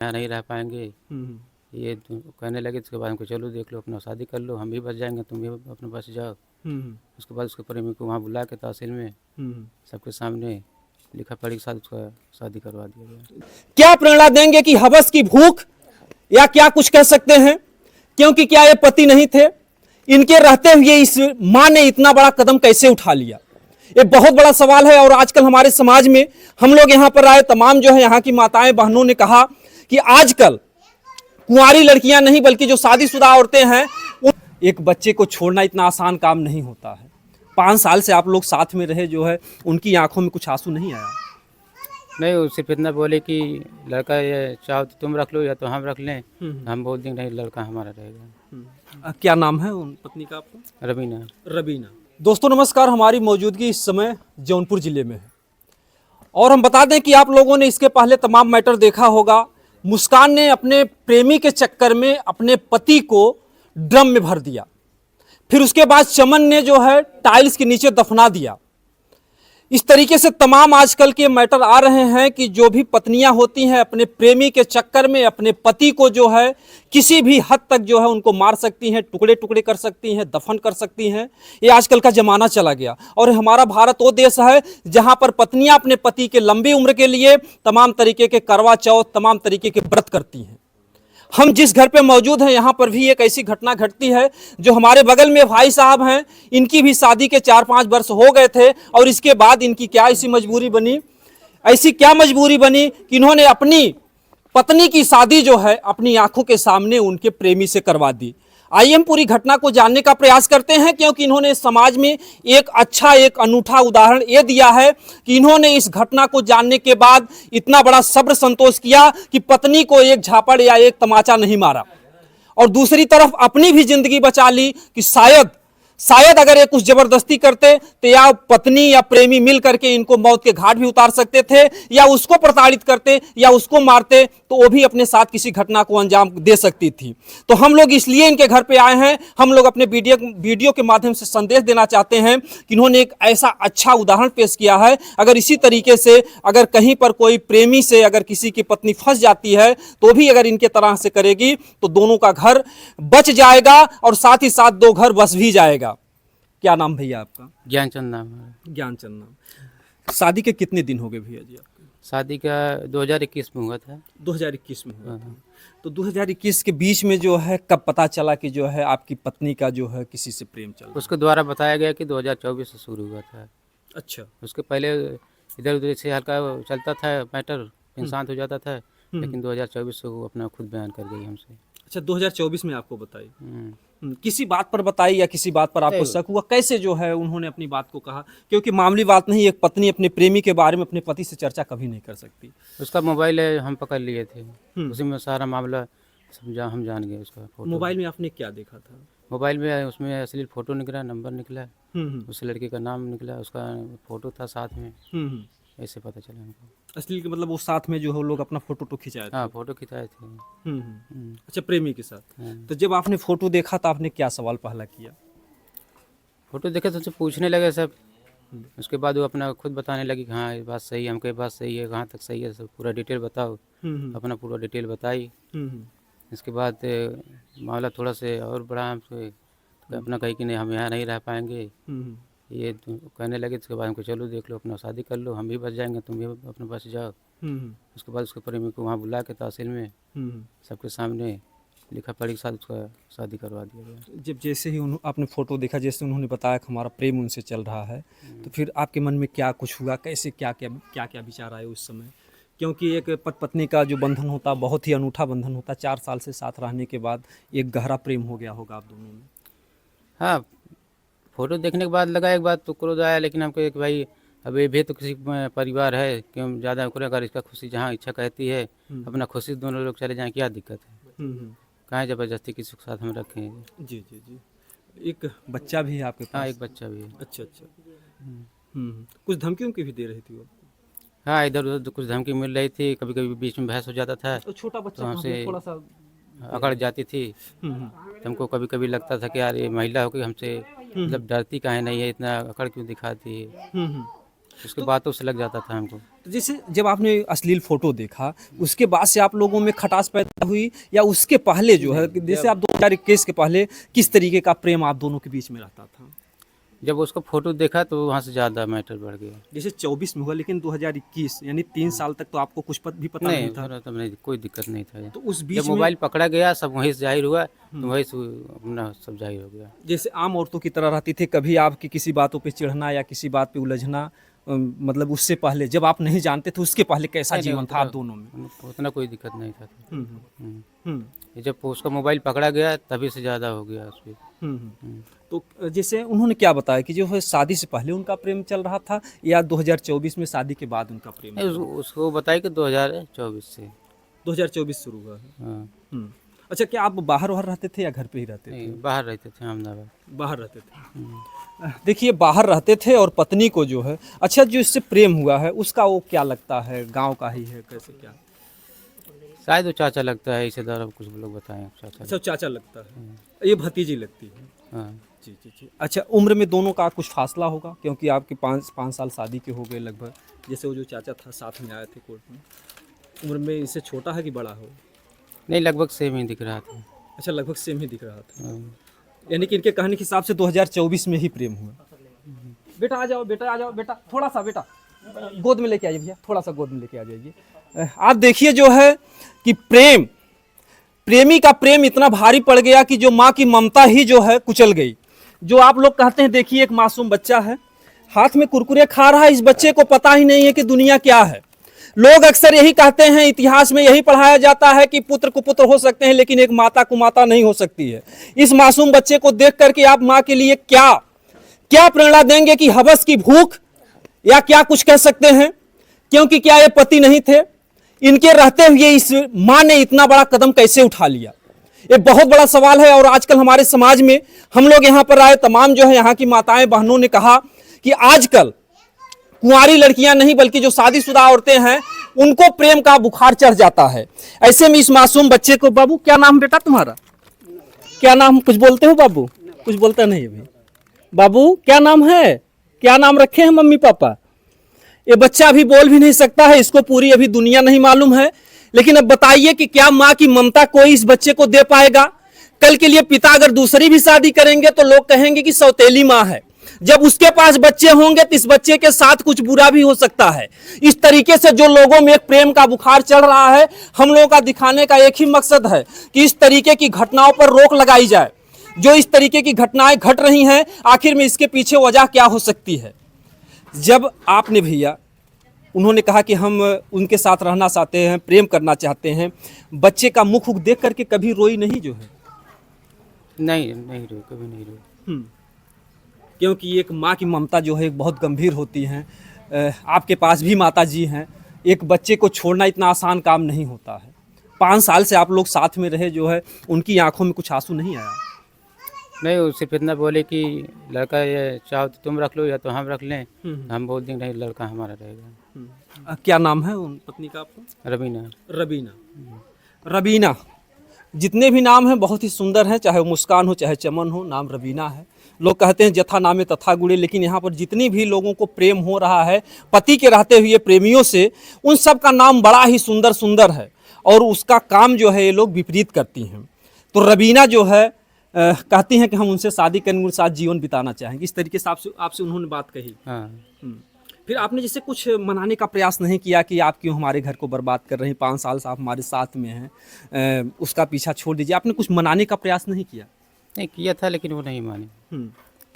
यहाँ नहीं रह पाएंगे। ये कहने लगे। उसके बाद हमको चलो देख लो, अपना शादी कर लो, हम भी बच जाएंगे, तुम भी अपना बच जाओ। उसके बाद उसके प्रेमी को वहाँ बुला के तहसील में सबके सामने लिखा पढ़ी के साथ उसका शादी करवा दिया गया। क्या प्रेरणा देंगे कि हवस की भूख या क्या कुछ कह सकते हैं, क्योंकि क्या ये पति नहीं थे? इनके रहते हुए इस मां ने इतना बड़ा कदम कैसे उठा लिया, ये बहुत बड़ा सवाल है। और आजकल हमारे समाज में हम लोग यहाँ पर आए तमाम जो है यहाँ की माताएं बहनों ने कहा कि आजकल कुंवारी लड़कियां नहीं बल्कि जो शादीशुदा औरतें हैं, एक बच्चे को छोड़ना इतना आसान काम नहीं होता है। 5 साल से आप लोग साथ में रहे, जो है उनकी आंखों में कुछ आंसू नहीं आया? नहीं, वो सिर्फ इतना बोले कि लड़का ये चाहो तो तुम रख लो या तो हम रख लें। हम बोल देंगे नहीं, लड़का हमारा रहेगा। क्या नाम है उन पत्नी का आपका? रबीना। रबीना। दोस्तों नमस्कार, हमारी मौजूदगी इस समय जौनपुर जिले में है और हम बता दें कि आप लोगों ने इसके पहले तमाम मैटर देखा होगा। मुस्कान ने अपने प्रेमी के चक्कर में अपने पति को ड्रम में भर दिया, फिर उसके बाद चमन ने जो है टाइल्स के नीचे दफना दिया। इस तरीके से तमाम आजकल के मैटर आ रहे हैं कि जो भी पत्नियां होती हैं अपने प्रेमी के चक्कर में अपने पति को जो है किसी भी हद तक जो है उनको मार सकती हैं, टुकड़े टुकड़े कर सकती हैं, दफन कर सकती हैं। ये आजकल का जमाना चला गया और हमारा भारत वो देश है जहां पर पत्नियां अपने पति के लंबी उम्र के लिए तमाम तरीके के करवा चौथ, तमाम तरीके के व्रत करती हैं। हम जिस घर पे मौजूद हैं यहाँ पर भी एक ऐसी घटना घटती है। जो हमारे बगल में भाई साहब हैं, इनकी भी शादी के 4-5 वर्ष हो गए थे और इसके बाद इनकी क्या ऐसी मजबूरी बनी, ऐसी क्या मजबूरी बनी कि इन्होंने अपनी पत्नी की शादी जो है अपनी आंखों के सामने उनके प्रेमी से करवा दी। आइए हम पूरी घटना को जानने का प्रयास करते हैं, क्योंकि इन्होंने समाज में एक अच्छा, एक अनूठा उदाहरण ये दिया है कि इन्होंने इस घटना को जानने के बाद इतना बड़ा सब्र संतोष किया कि पत्नी को एक झापड़ या एक तमाचा नहीं मारा और दूसरी तरफ अपनी भी जिंदगी बचा ली कि शायद अगर ये कुछ जबरदस्ती करते तो या पत्नी या प्रेमी मिल करके इनको मौत के घाट भी उतार सकते थे, या उसको प्रताड़ित करते या उसको मारते तो वो भी अपने साथ किसी घटना को अंजाम दे सकती थी। तो हम लोग इसलिए इनके घर पे आए हैं। हम लोग अपने वीडियो के माध्यम से संदेश देना चाहते हैं कि इन्होंने एक ऐसा अच्छा उदाहरण पेश किया है। अगर इसी तरीके से अगर कहीं पर कोई प्रेमी से अगर किसी की पत्नी फंस जाती है तो भी अगर इनके तरह से करेगी तो दोनों का घर बच जाएगा और साथ ही साथ 2 घर बस भी जाएगा। क्या नाम भैया आपका? ज्ञानचंद नाम है। ज्ञानचंद नाम। शादी के कितने दिन हो गए भैया जी आपके? शादी का 2021 में हुआ था। 2021 में हुआ था। तो 2021 के बीच में जो है कब पता चला कि जो है आपकी पत्नी का जो है किसी से प्रेम चल रहा है? उसके द्वारा बताया गया कि 2024 से शुरू हुआ था। अच्छा। उसके पहले इधर उधर से हल्का चलता था मैटर, शांत हो जाता था, लेकिन 2024 से वो अपना खुद बयान कर गई हमसे। अच्छा, 2024 में आपको बताई? किसी बात पर बताई या किसी बात पर आपको शक हुआ? कैसे जो है उन्होंने अपनी बात को कहा? क्योंकि मामूली बात नहीं, एक पत्नी अपने प्रेमी के बारे में अपने पति से चर्चा कभी नहीं कर सकती। उसका मोबाइल है, हम पकड़ लिए थे, उसी में सारा मामला हम जान गए। उसका फोटो मोबाइल में आपने क्या देखा था? मोबाइल में उसमें अश्लील फोटो निकला, नंबर निकला, उस लड़के का नाम निकला, उसका फोटो था साथ में। ऐसे पता चला हमको। अश्लील के मतलब वो साथ में जो है लोग अपना फोटो खिंचाए थे? हाँ, फोटो खिंचाए थे। अच्छा, प्रेमी के साथ। तो जब आपने फोटो देखा तो आपने क्या सवाल पहला किया? फोटो देखे तो उनसे पूछने लगे सब। उसके बाद वो अपना खुद बताने लगी कि हाँ ये बात सही है, हमको ये बात सही है, कहाँ तक सही है, सब पूरा डिटेल बताओ। अपना पूरा डिटेल बताई। इसके बाद मामला थोड़ा से और बढ़ा हमसे, तो अपना कही कि नहीं हम यहाँ नहीं रह पाएंगे। ये कहने लगे। उसके बाद हमको चलो देख लो, अपना शादी कर लो, हम भी बच जाएंगे, तुम भी अपना बच जाओ। उसके बाद उसके प्रेमी को वहाँ बुला के तहसील में सबके सामने लिखा पढ़ी के साथ उसका शादी करवा दिया गया। जब जैसे ही आपने फ़ोटो देखा, जैसे उन्होंने बताया कि हमारा प्रेम उनसे चल रहा है, तो फिर आपके मन में क्या कुछ हुआ? कैसे क्या क्या विचार आए उस समय? क्योंकि एक पति पत्नी का जो बंधन होता बहुत ही अनूठा बंधन होता। 4 साल से साथ रहने के बाद एक गहरा प्रेम हो गया होगा आप दोनों में। हाँ, फोटो देखने के बाद लगा एक बात तो क्रोध आया, लेकिन हमको एक भाई अब ये भी तो किसी परिवार है, क्यों ज़्यादा करें? अगर इसका खुशी जहाँ इच्छा कहती है अपना खुशी दोनों लोग चले जाएँ, क्या दिक्कत है? कहाँ ज़बरदस्ती किसी के साथ हम रखें? जी जी जी। एक बच्चा भी है आपके पास? हाँ, एक बच्चा भी है। अच्छा अच्छा। कुछ धमकियों की भी दे रही थी वो? हाँ, इधर उधर कुछ धमकी मिल रही थी, कभी कभी बीच में बहस हो जाता था तो छोटा बच्चा तो हमसे थोड़ा सा अकड़ जाती थी। तो हमको कभी कभी लगता था कि यार ये महिला होकर हमसे मतलब डरती काहे नहीं है, इतना अकड़ क्यों दिखाती है। उसकी बातों से लग जाता था हमको। तो जैसे जब आपने अश्लील फोटो देखा, उसके बाद से आप लोगों में खटास पैदा हुई, या उसके पहले जो है कि जैसे आप 2021 के पहले किस तरीके का प्रेम आप दोनों के बीच में रहता था? जब उसका फोटो देखा तो वहाँ से ज़्यादा मैटर बढ़ गया। जैसे 24 में हुआ, लेकिन 2021 यानी 3 साल तक तो आपको कुछ भी पता नहीं नहीं था। मेरा तब नहीं, कोई दिक्कत नहीं था। तो उस जब बीच में मोबाइल पकड़ा गया सब वहीं से जाहिर हुआ, तो वहीं से अपना सब जाहिर हो गया। जैसे आम औरतों की तरह रहती थी, कभी आपकी किसी बातों पे चिढ़ना या किसी बात पे उलझना, मतलब उससे पहले जब आप नहीं जानते थे उसके पहले कैसा नहीं, नहीं, जीवन था आप दोनों में? उतना कोई दिक्कत नहीं था। हम्म, हम्म, हम्म। हम्म, ये जब उसका मोबाइल पकड़ा गया तभी से ज़्यादा हो गया उस पर। हम्म। तो जैसे उन्होंने क्या बताया कि जो है शादी से पहले उनका प्रेम चल रहा था, या 2024 में शादी के बाद उनका प्रेम? उसको बताया कि 2024 से। 2024 शुरू हुआ है। हाँ। अच्छा, क्या आप बाहर बाहर रहते थे या घर पे ही रहते थे? नहीं, बाहर रहते थे अहमदाबाद। बाहर रहते थे। देखिए, बाहर रहते थे और पत्नी को जो है, अच्छा जो इससे प्रेम हुआ है उसका वो क्या लगता है, गांव का ही है, कैसे क्या? शायद वो चाचा लगता है, इसे दौरान कुछ लोग बताएं चाचा। अच्छा, चाचा लगता है, ये भतीजी लगती है। हाँ। जी जी जी। अच्छा, उम्र में दोनों का कुछ फासला होगा, क्योंकि आपके 5 साल शादी के हो गए लगभग। जैसे वो जो चाचा था साथ में आए थे कोर्ट में, उम्र में इससे छोटा है कि बड़ा हो? नहीं, लगभग सेम ही दिख रहा था। अच्छा, लगभग सेम ही दिख रहा था। हाँ। यानी कि इनके कहने के हिसाब से 2024 में ही प्रेम हुआ। बेटा आ जाओ, बेटा आ जाओ, बेटा थोड़ा सा, बेटा गोद में लेके आइए भैया, थोड़ा सा गोद में लेके आ जाइए। आप देखिए जो है कि प्रेमी का प्रेम इतना भारी पड़ गया कि जो माँ की ममता ही जो है कुचल गई। जो आप लोग कहते हैं, देखिए एक मासूम बच्चा है, हाथ में कुरकुरे खा रहा है, इस बच्चे को पता ही नहीं है कि दुनिया क्या है। लोग अक्सर यही कहते हैं, इतिहास में यही पढ़ाया जाता है कि पुत्र कुपुत्र हो सकते हैं, लेकिन एक माता कुमाता नहीं हो सकती है। इस मासूम बच्चे को देख करके आप माँ के लिए क्या क्या प्रेरणा देंगे, कि हवस की भूख, या क्या कुछ कह सकते हैं? क्योंकि क्या ये पति नहीं थे? इनके रहते हुए इस माँ ने इतना बड़ा कदम कैसे उठा लिया? ये बहुत बड़ा सवाल है। और आजकल हमारे समाज में हम लोग यहाँ पर आए तमाम जो है यहाँ की माताएं बहनों ने कहा कि आजकल कुंवारी लड़कियां नहीं बल्कि जो शादीशुदा औरतें हैं उनको प्रेम का बुखार चढ़ जाता है। ऐसे में इस मासूम बच्चे को, बाबू क्या नाम बेटा तुम्हारा? क्या नाम, कुछ बोलते हो बाबू? कुछ बोलता नहीं अभी। बाबू क्या नाम है? क्या नाम रखे हैं मम्मी पापा? ये बच्चा अभी बोल भी नहीं सकता है, इसको पूरी अभी दुनिया नहीं मालूम है। लेकिन अब बताइए कि क्या माँ की ममता कोई इस बच्चे को दे पाएगा? कल के लिए पिता अगर दूसरी भी शादी करेंगे तो लोग कहेंगे कि सौतेली माँ है। जब उसके पास बच्चे होंगे तो इस बच्चे के साथ कुछ बुरा भी हो सकता है। इस तरीके से जो लोगों में एक प्रेम का बुखार चढ़ रहा है, हम लोगों का दिखाने का एक ही मकसद है कि इस तरीके की घटनाओं पर रोक लगाई जाए। जो इस तरीके की घटनाएं घट रही हैं, आखिर में इसके पीछे वजह क्या हो सकती है? जब आपने भैया, उन्होंने कहा कि हम उनके साथ रहना चाहते हैं, प्रेम करना चाहते हैं, बच्चे का मुख देख करके कभी रोई नहीं जो है? नहीं, नहीं रोई, कभी नहीं रोई। क्योंकि एक माँ की ममता जो है बहुत गंभीर होती है। आपके पास भी माता जी हैं, एक बच्चे को छोड़ना इतना आसान काम नहीं होता है। 5 साल से आप लोग साथ में रहे, जो है उनकी आंखों में कुछ आंसू नहीं आया? नहीं, वो सिर्फ इतना बोले कि लड़का ये चाहो तो तुम रख लो या तो हम रख लें। हम बोल देंगे नहीं, लड़का हमारा रहेगा। क्या नाम है उन पत्नी का आपका? रवीना। रबीना। रबीना, जितने भी नाम हैं बहुत ही सुंदर हैं, चाहे वो मुस्कान हो चाहे चमन हो, नाम रबीना है। लोग कहते हैं जथा नामे तथा गुणे, लेकिन यहाँ पर जितनी भी लोगों को प्रेम हो रहा है पति के रहते हुए प्रेमियों से, उन सब का नाम बड़ा ही सुंदर सुंदर है, और उसका काम जो है ये लोग विपरीत करती हैं। तो रबीना जो है कहती हैं कि हम उनसे शादी करेंगे, उनके साथ जीवन बिताना चाहेंगे। इस तरीके से आपसे उन्होंने बात कही। हाँ। फिर आपने जैसे कुछ मनाने का प्रयास नहीं किया कि आप क्यों हमारे घर को बर्बाद कर रहे हैं, 5 साल से आप हमारे साथ में हैं, उसका पीछा छोड़ दीजिए, आपने कुछ मनाने का प्रयास नहीं किया? नहीं किया था, लेकिन वो नहीं माने।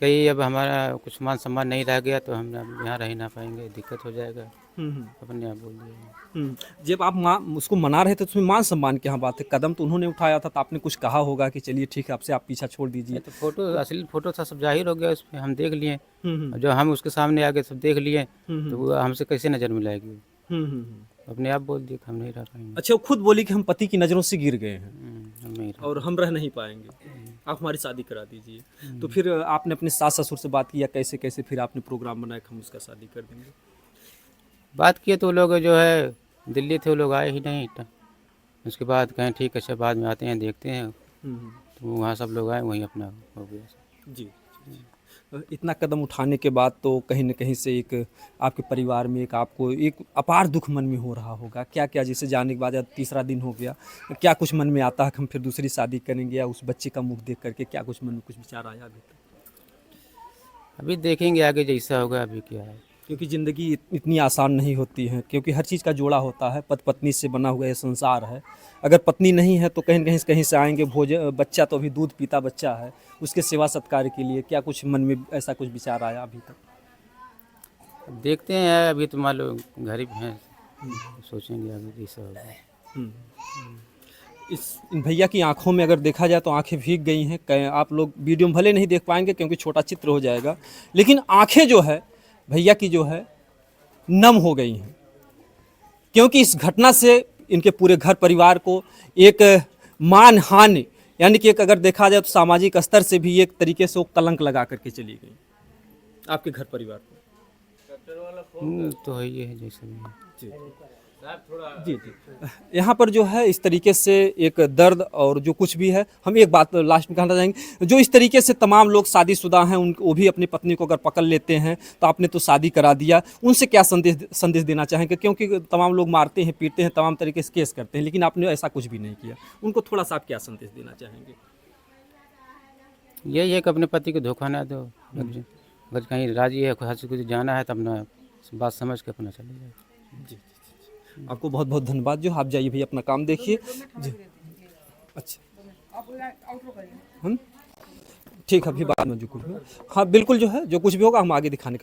कहीं अब हमारा कुछ मान सम्मान नहीं रह गया तो हम अब यहाँ रह ही ना पाएंगे, दिक्कत हो जाएगा। अपने आप बोल दिया। जब आप उसको मना रहे थे तो उसमें मान सम्मान की यहाँ बात है, कदम तो उन्होंने उठाया था, तो आपने कुछ कहा होगा कि चलिए ठीक है आपसे आप पीछा छोड़ दीजिए? तो फोटो, असली फोटो था, सब जाहिर हो गया उस पर, हम देख लिए। जो हम उसके सामने आ गए सब देख लिए, तो वो हमसे कैसे नज़र मिलाएगी? अपने आप बोल दिया कि हम नहीं रह पाएंगे। अच्छा, वो खुद बोली कि हम पति की नज़रों से गिर गए हैं हम नहीं रह और हम रह नहीं पाएंगे, आप हमारी शादी करा दीजिए। तो फिर आपने अपने सास ससुर से बात किया, कैसे कैसे फिर आपने प्रोग्राम बनाया कि हम उसका शादी कर देंगे? बात किए तो वो लोग जो है दिल्ली थे, वो लोग आए ही नहीं। उसके बाद कहें ठीक है, अच्छा बाद में आते हैं देखते हैं, तो वहाँ सब लोग आए, वहीं अपना हो गया। जी। इतना कदम उठाने के बाद तो कहीं न कहीं से एक आपके परिवार में एक आपको एक अपार दुख मन में हो रहा होगा। क्या-क्या जैसे जाने के बाद अब तीसरा दिन हो गया, क्या कुछ मन में आता है कि हम फिर दूसरी शादी करेंगे या उस बच्चे का मुख देख करके क्या कुछ मन में कुछ विचार आया अभी तक? अभी देखेंगे आगे जैसा होगा, अभी क्या है। क्योंकि ज़िंदगी इतनी आसान नहीं होती है, क्योंकि हर चीज़ का जोड़ा होता है, पति पत्नी से बना हुआ ये संसार है। अगर पत्नी नहीं है तो कहीं से आएँगे बच्चा तो अभी दूध पीता बच्चा है, उसके सेवा सत्कार के लिए क्या कुछ मन में ऐसा कुछ विचार आया अभी तक? अब देखते हैं, अभी तो मान लो घर ही हैं, सोचेंगे आगे जैसा होगा। हुँ। इस इन भैया की आँखों में अगर देखा जाए तो आँखें भीग गई हैं। क आप लोग वीडियो में भले नहीं देख पाएँगे क्योंकि छोटा चित्र हो जाएगा, लेकिन आँखें जो है भैया की जो है नम हो गई हैं। क्योंकि इस घटना से इनके पूरे घर परिवार को एक मानहानि, यानी कि एक अगर देखा जाए तो सामाजिक स्तर से भी एक तरीके से वो कलंक लगा करके चली गई आपके घर परिवार को। तो है ये है जैसा भी है। जी जी, यहाँ पर जो है इस तरीके से एक दर्द और जो कुछ भी है, हम एक बात लास्ट में कहना चाहेंगे, जो इस तरीके से तमाम लोग शादीशुदा हैं उनको वो भी अपनी पत्नी को अगर पकड़ लेते हैं तो आपने तो शादी करा दिया, उनसे क्या संदेश देना चाहेंगे? क्योंकि तमाम लोग मारते हैं, पीटते हैं, तमाम तरीके से केस करते हैं, लेकिन आपने ऐसा कुछ भी नहीं किया, उनको थोड़ा सा आप क्या संदेश देना चाहेंगे? यही है कि अपने पति को धोखा ना दो। अगर कहीं राजी है, हर से कुछ जाना है तो अपना बात समझ के अपना चले जाए। जी, आपको बहुत बहुत धन्यवाद। जो आप जाइए भैया अपना काम देखिए जी। अच्छा हम ठीक है, अभी बाद में जो कुछ भी हाँ बिल्कुल जो है जो कुछ भी होगा हम आगे दिखाने का